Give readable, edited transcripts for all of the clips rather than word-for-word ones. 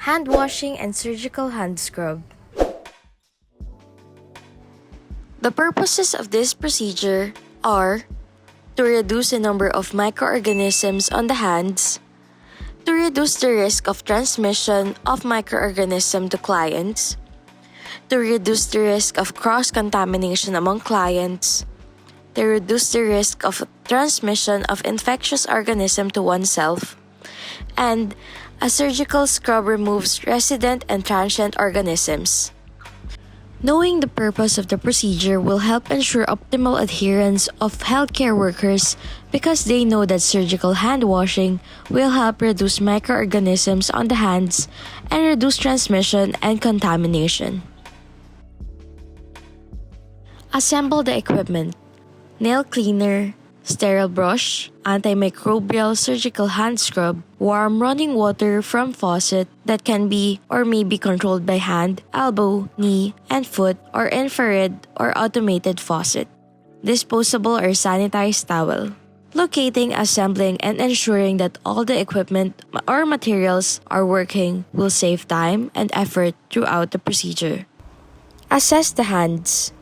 Hand washing and surgical hand scrub. The purposes of this procedure are to reduce the number of microorganisms on the hands, to reduce the risk of transmission of microorganisms to clients, to reduce the risk of cross-contamination among clients, to reduce the risk of transmission of infectious organism to oneself, and a surgical scrub removes resident and transient organisms. Knowing the purpose of the procedure will help ensure optimal adherence of healthcare workers because they know that surgical hand washing will help reduce microorganisms on the hands and reduce transmission and contamination. Assemble the equipment: nail cleaner, sterile brush, antimicrobial surgical hand scrub, warm running water from faucet that can be or may be controlled by hand, elbow, knee, and foot, or infrared or automated faucet, disposable or sanitized towel. Locating, assembling, and ensuring that all the equipment or materials are working will save time and effort throughout the procedure. Assess the hands.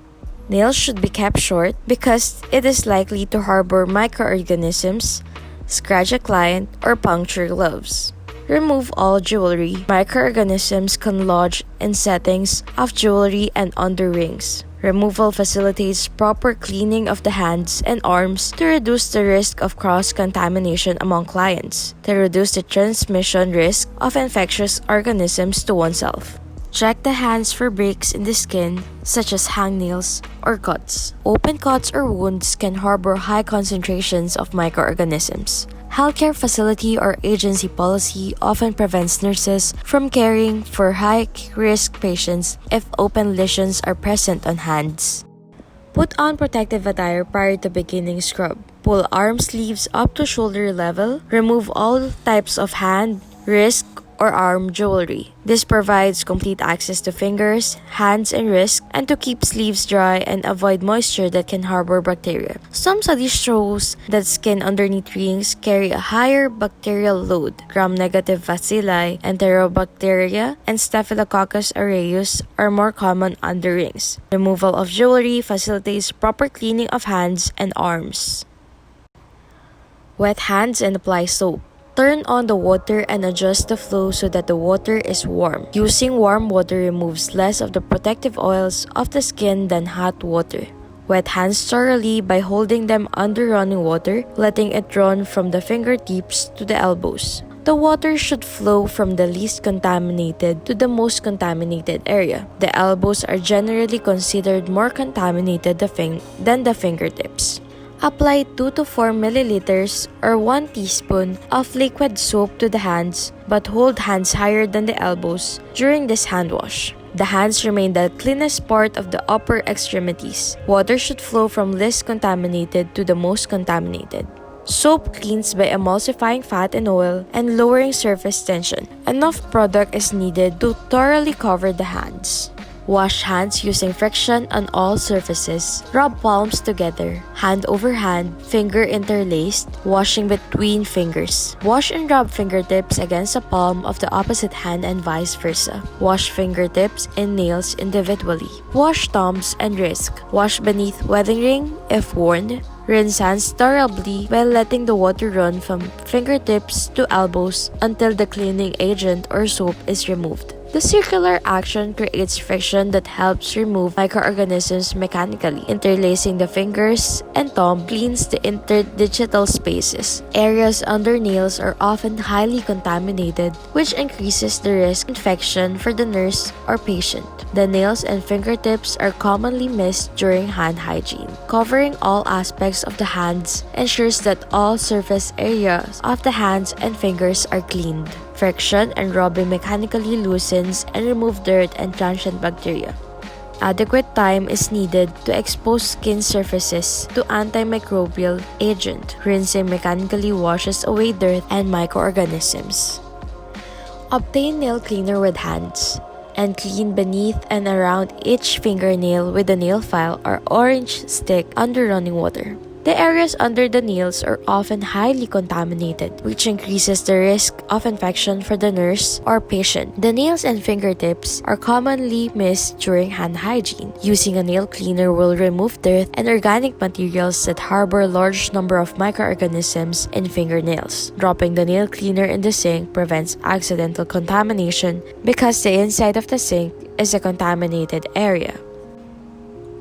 Nails should be kept short because it is likely to harbor microorganisms, scratch a client, or puncture gloves. Remove all jewelry. Microorganisms can lodge in settings of jewelry and under rings. Removal facilitates proper cleaning of the hands and arms to reduce the risk of cross-contamination among clients, to reduce the transmission risk of infectious organisms to oneself. Check the hands for breaks in the skin, such as hangnails or cuts. Open cuts or wounds can harbor high concentrations of microorganisms. Healthcare facility or agency policy often prevents nurses from caring for high-risk patients if open lesions are present on hands. Put on protective attire prior to beginning scrub. Pull arm sleeves up to shoulder level. Remove all types of hand, wrist, or arm jewelry. This provides complete access to fingers, hands, and wrists, and to keep sleeves dry and avoid moisture that can harbor bacteria. Some studies shows that skin underneath rings carry a higher bacterial load. Gram-negative bacilli, enterobacteria, and Staphylococcus aureus are more common under rings. Removal of jewelry facilitates proper cleaning of hands and arms. Wet hands and apply soap. Turn on the water and adjust the flow so that the water is warm. Using warm water removes less of the protective oils of the skin than hot water. Wet hands thoroughly by holding them under running water, letting it run from the fingertips to the elbows. The water should flow from the least contaminated to the most contaminated area. The elbows are generally considered more contaminated than the fingertips. Apply 2 to 4 milliliters or 1 teaspoon of liquid soap to the hands, but hold hands higher than the elbows during this hand wash. The hands remain the cleanest part of the upper extremities. Water should flow from least contaminated to the most contaminated. Soap cleans by emulsifying fat and oil and lowering surface tension. Enough product is needed to thoroughly cover the hands. Wash hands using friction on all surfaces. Rub palms together, hand over hand, finger interlaced, washing between fingers. Wash and rub fingertips against the palm of the opposite hand and vice versa. Wash fingertips and nails individually. Wash thumbs and wrist. Wash beneath wedding ring if worn. Rinse hands thoroughly while letting the water run from fingertips to elbows until the cleaning agent or soap is removed. The circular action creates friction that helps remove microorganisms mechanically. Interlacing the fingers and thumb cleans the interdigital spaces. Areas under nails are often highly contaminated, which increases the risk of infection for the nurse or patient. The nails and fingertips are commonly missed during hand hygiene. Covering all aspects of the hands ensures that all surface areas of the hands and fingers are cleaned. Friction and rubbing mechanically loosens and removes dirt and transient bacteria. Adequate time is needed to expose skin surfaces to antimicrobial agent. Rinsing mechanically washes away dirt and microorganisms. Obtain nail cleaner with hands and clean beneath and around each fingernail with a nail file or orange stick under running water. The areas under the nails are often highly contaminated, which increases the risk of infection for the nurse or patient. The nails and fingertips are commonly missed during hand hygiene. Using a nail cleaner will remove dirt and organic materials that harbor a large number of microorganisms in fingernails. Dropping the nail cleaner in the sink prevents accidental contamination because the inside of the sink is a contaminated area.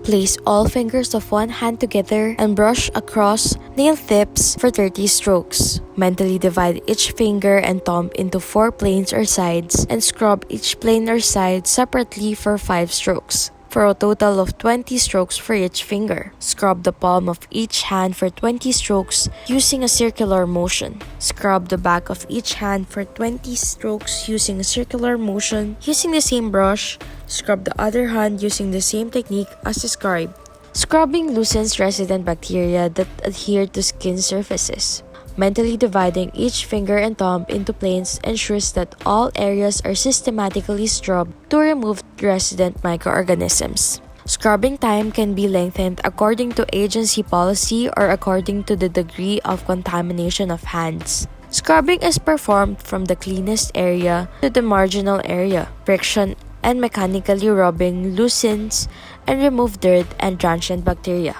Place all fingers of one hand together and brush across nail tips for 30 strokes. Mentally divide each finger and thumb into 4 planes or sides and scrub each plane or side separately for 5 strokes, for a total of 20 strokes for each finger. Scrub the palm of each hand for 20 strokes using a circular motion. Scrub the back of each hand for 20 strokes using a circular motion. Using the same brush, scrub the other hand using the same technique as described. Scrubbing loosens resident bacteria that adhere to skin surfaces. Mentally dividing each finger and thumb into planes ensures that all areas are systematically scrubbed to remove resident microorganisms. Scrubbing time can be lengthened according to agency policy or according to the degree of contamination of hands. Scrubbing is performed from the cleanest area to the marginal area. Friction and mechanically rubbing loosens and remove dirt and transient bacteria.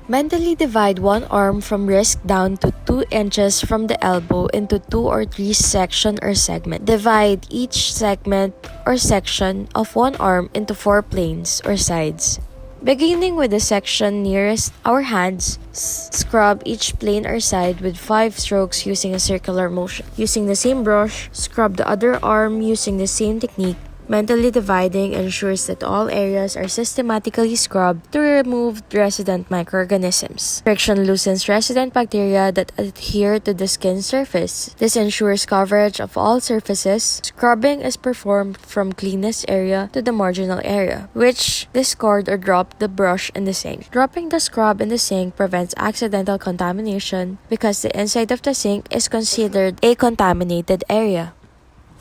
Mentally divide one arm from wrist down to 2 inches from the elbow into 2 or 3 section or segment. Divide each segment or section of one arm into 4 planes or sides. Beginning with the section nearest our hands, scrub each plane or side with 5 strokes using a circular motion. Using the same brush, scrub the other arm using the same technique. Mentally dividing ensures that all areas are systematically scrubbed to remove resident microorganisms. Friction loosens resident bacteria that adhere to the skin surface. This ensures coverage of all surfaces. Scrubbing is performed from cleanest area to the marginal area, which discard or drop the brush in the sink. Dropping the scrub in the sink prevents accidental contamination because the inside of the sink is considered a contaminated area.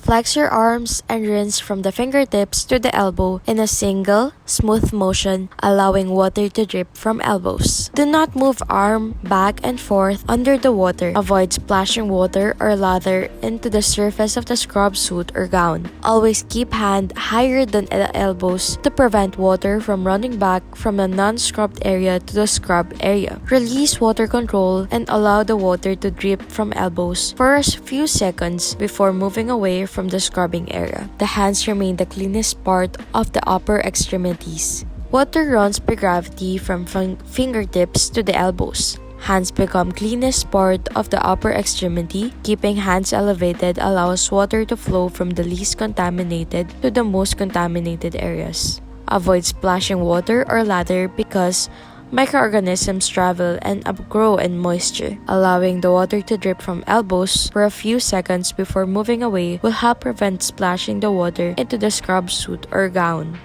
Flex your arms and rinse from the fingertips to the elbow in a single, smooth motion, allowing water to drip from elbows. Do not move arm back and forth under the water. Avoid splashing water or lather into the surface of the scrub suit or gown. Always keep hand higher than the elbows to prevent water from running back from the non-scrubbed area to the scrubbed area. Release water control and allow the water to drip from elbows for a few seconds before moving away from the scrubbing area. The hands remain the cleanest part of the upper extremities. Water runs by gravity from fingertips to the elbows. Hands become cleanest part of the upper extremity. Keeping hands elevated allows water to flow from the least contaminated to the most contaminated areas. Avoid splashing water or lather because microorganisms travel and grow in moisture. Allowing the water to drip from elbows for a few seconds before moving away will help prevent splashing the water into the scrub suit or gown.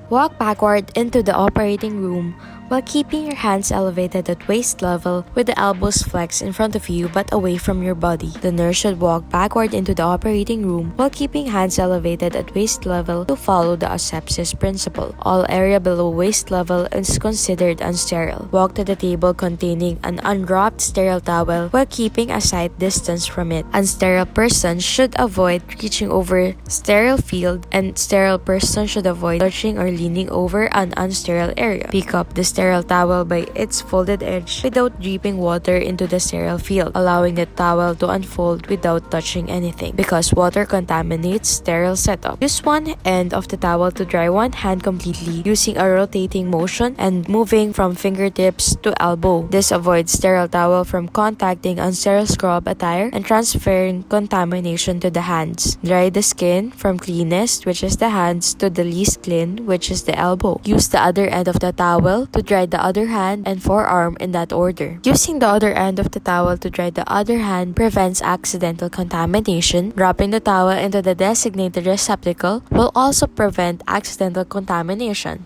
Walk backward into the operating room while keeping your hands elevated at waist level with the elbows flexed in front of you but away from your body. The nurse should walk backward into the operating room while keeping hands elevated at waist level to follow the asepsis principle. All area below waist level is considered unsterile. Walk to the table containing an unwrapped sterile towel while keeping a sight distance from it. Unsterile person should avoid reaching over sterile field, and sterile person should avoid touching or leaning over an unsterile area. Pick up the sterile towel by its folded edge without dripping water into the sterile field, allowing the towel to unfold without touching anything because water contaminates sterile setup. Use one end of the towel to dry one hand completely using a rotating motion and moving from fingertips to elbow. This avoids sterile towel from contacting unsterile scrub attire and transferring contamination to the hands. Dry the skin from cleanest, which is the hands, to the least clean, which is the elbow. Use the other end of the towel to dry the other hand and forearm in that order. Using the other end of the towel to dry the other hand prevents accidental contamination. Wrapping the towel into the designated receptacle will also prevent accidental contamination.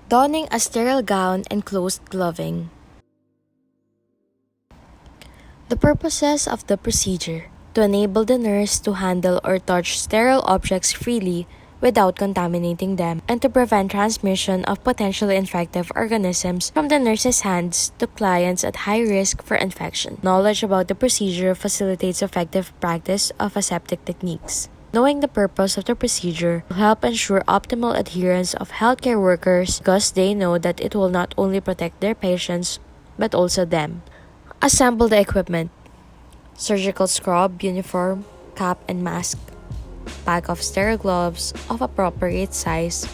Donning a sterile gown and closed gloving. The purposes of the procedure: to enable the nurse to handle or touch sterile objects freely without contaminating them, and to prevent transmission of potentially infective organisms from the nurse's hands to clients at high risk for infection. Knowledge about the procedure facilitates effective practice of aseptic techniques. Knowing the purpose of the procedure will help ensure optimal adherence of healthcare workers because they know that it will not only protect their patients but also them. Assemble the equipment: surgical scrub, uniform, cap and mask, pack of sterile gloves of appropriate size,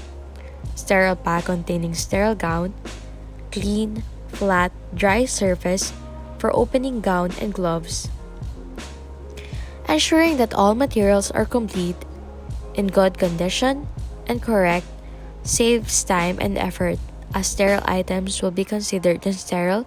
sterile pack containing sterile gown, clean, flat, dry surface for opening gown and gloves. Ensuring that all materials are complete, in good condition, and correct saves time and effort, as sterile items will be considered unsterile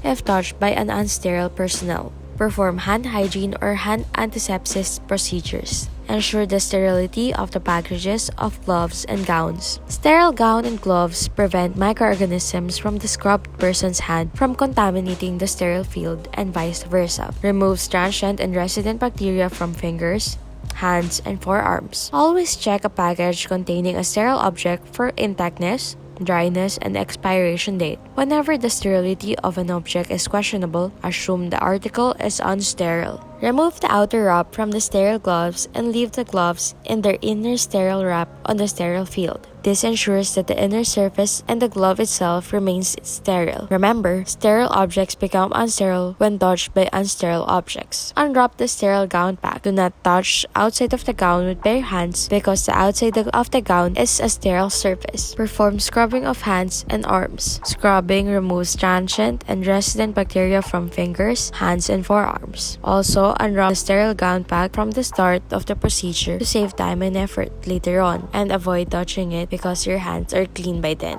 if touched by an unsterile personnel. Perform hand hygiene or hand antisepsis procedures. Ensure the sterility of the packages of gloves and gowns. Sterile gown and gloves prevent microorganisms from the scrubbed person's hand from contaminating the sterile field and vice versa. Removes transient and resident bacteria from fingers, hands, and forearms. Always check a package containing a sterile object for intactness, dryness, and expiration date. Whenever the sterility of an object is questionable, assume the article is unsterile. Remove the outer wrap from the sterile gloves and leave the gloves in their inner sterile wrap on the sterile field. This ensures that the inner surface and the glove itself remains sterile. Remember, sterile objects become unsterile when touched by unsterile objects. Unwrap the sterile gown pack. Do not touch outside of the gown with bare hands because the outside of the gown is a sterile surface. Perform scrubbing of hands and arms. Scrubbing removes transient and resident bacteria from fingers, hands, and forearms. Also, unwrap the sterile gown pack from the start of the procedure to save time and effort later on, and avoid touching it because your hands are clean by then.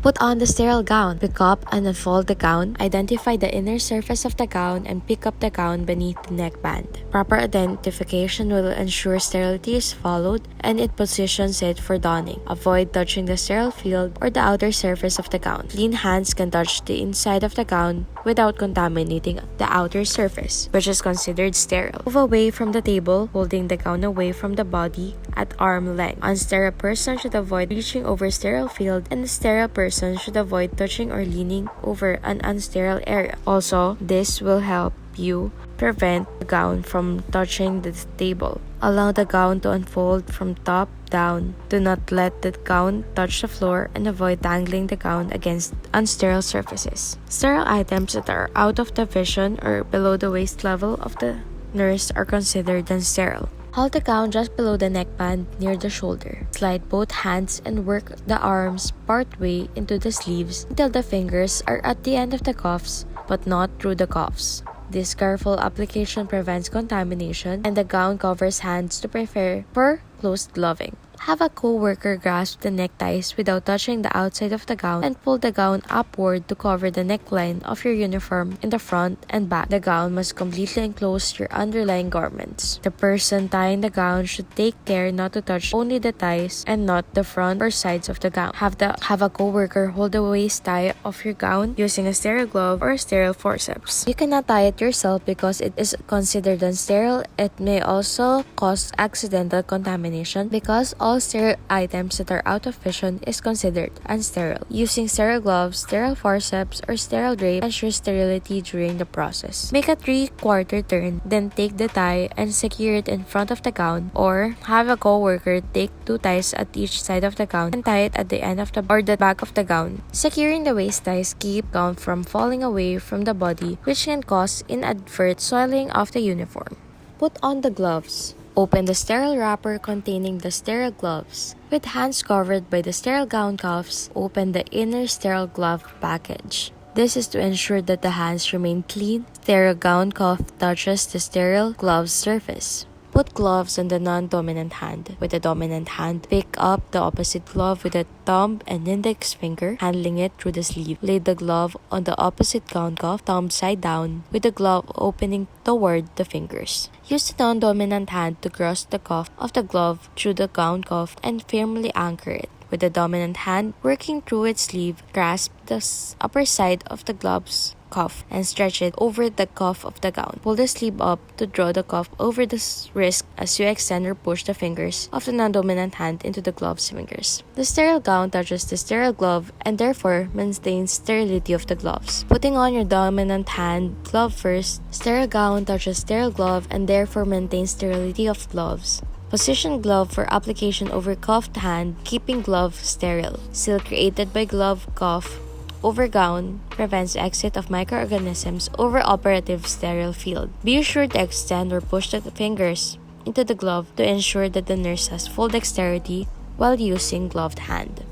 Put on the sterile gown. Pick up and unfold the gown. Identify the inner surface of the gown and pick up the gown beneath the neckband. Proper identification will ensure sterility is followed and it positions it for donning. Avoid touching the sterile field or the outer surface of the gown. Clean hands can touch the inside of the gown without contaminating the outer surface, which is considered sterile. Move away from the table, holding the gown away from the body at arm length. Unsterile person should avoid reaching over sterile field, and the sterile person should avoid touching or leaning over an unsterile area. Also, this will help you prevent the gown from touching the table. Allow the gown to unfold from top down. Do not let the gown touch the floor and avoid dangling the gown against unsterile surfaces. Sterile items that are out of the vision or below the waist level of the nurse are considered unsterile. Hold the gown just below the neckband near the shoulder. Slide both hands and work the arms partway into the sleeves until the fingers are at the end of the cuffs but not through the cuffs. This careful application prevents contamination and the gown covers hands to prepare for close gloving. Have a co-worker grasp the neckties without touching the outside of the gown and pull the gown upward to cover the neckline of your uniform in the front and back. The gown must completely enclose your underlying garments. The person tying the gown should take care not to touch only the ties and not the front or sides of the gown. Have a co-worker hold the waist tie of your gown using a sterile glove or a sterile forceps. You cannot tie it yourself because it is considered unsterile. It may also cause accidental contamination because all sterile items that are out of vision is considered unsterile. Using sterile gloves, sterile forceps, or sterile drape ensures sterility during the process. Make a 3/4 turn, then take the tie and secure it in front of the gown, or have a co-worker take 2 ties at each side of the gown and tie it at the end of the back of the gown. Securing the waist ties keep gown from falling away from the body, which can cause inadvertent soiling of the uniform. Put on the gloves. Open the sterile wrapper containing the sterile gloves. With hands covered by the sterile gown cuffs, open the inner sterile glove package. This is to ensure that the hands remain clean. Sterile gown cuff touches the sterile glove surface. Put gloves on the non-dominant hand. With the dominant hand, pick up the opposite glove with the thumb and index finger, handling it through the sleeve. Lay the glove on the opposite gown cuff, thumb side down, with the glove opening toward the fingers. Use the non-dominant hand to cross the cuff of the glove through the gown cuff and firmly anchor it. With the dominant hand working through its sleeve, grasp the upper side of the gloves cuff and stretch it over the cuff of the gown. Pull the sleeve up to draw the cuff over the wrist as you extend or push the fingers of the non-dominant hand into the glove's fingers. The sterile gown touches the sterile glove and therefore maintains sterility of the gloves. Putting on your dominant hand glove first, sterile gown touches sterile glove and therefore maintains sterility of gloves. Position glove for application over cuffed hand, keeping glove sterile. Seal created by glove cuff over gown prevents exit of microorganisms over operative sterile field. Be sure to extend or push the fingers into the glove to ensure that the nurse has full dexterity while using gloved hand.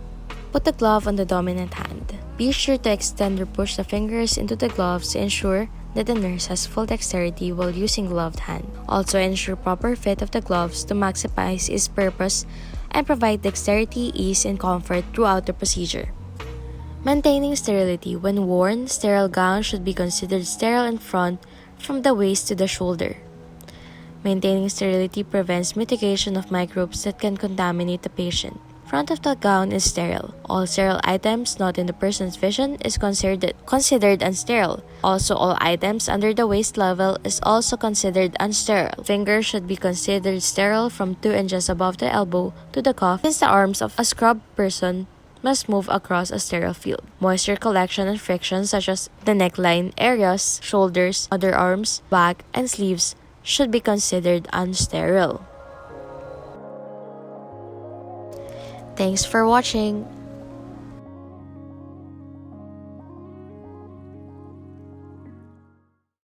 Put the glove on the dominant hand. Be sure to extend or push the fingers into the gloves to ensure that the nurse has full dexterity while using gloved hand. Also ensure proper fit of the gloves to maximize its purpose and provide dexterity, ease, and comfort throughout the procedure. Maintaining sterility. When worn, sterile gown should be considered sterile in front from the waist to the shoulder. Maintaining sterility prevents mitigation of microbes that can contaminate the patient. Front of the gown is sterile. All sterile items not in the person's vision is considered unsterile. Also, all items under the waist level is also considered unsterile. Fingers should be considered sterile from 2 inches above the elbow to the cuff, since the arms of a scrubbed person must move across a sterile field. Moisture collection and friction such as the neckline areas, shoulders, underarms, back, and sleeves should be considered unsterile. Thanks for watching.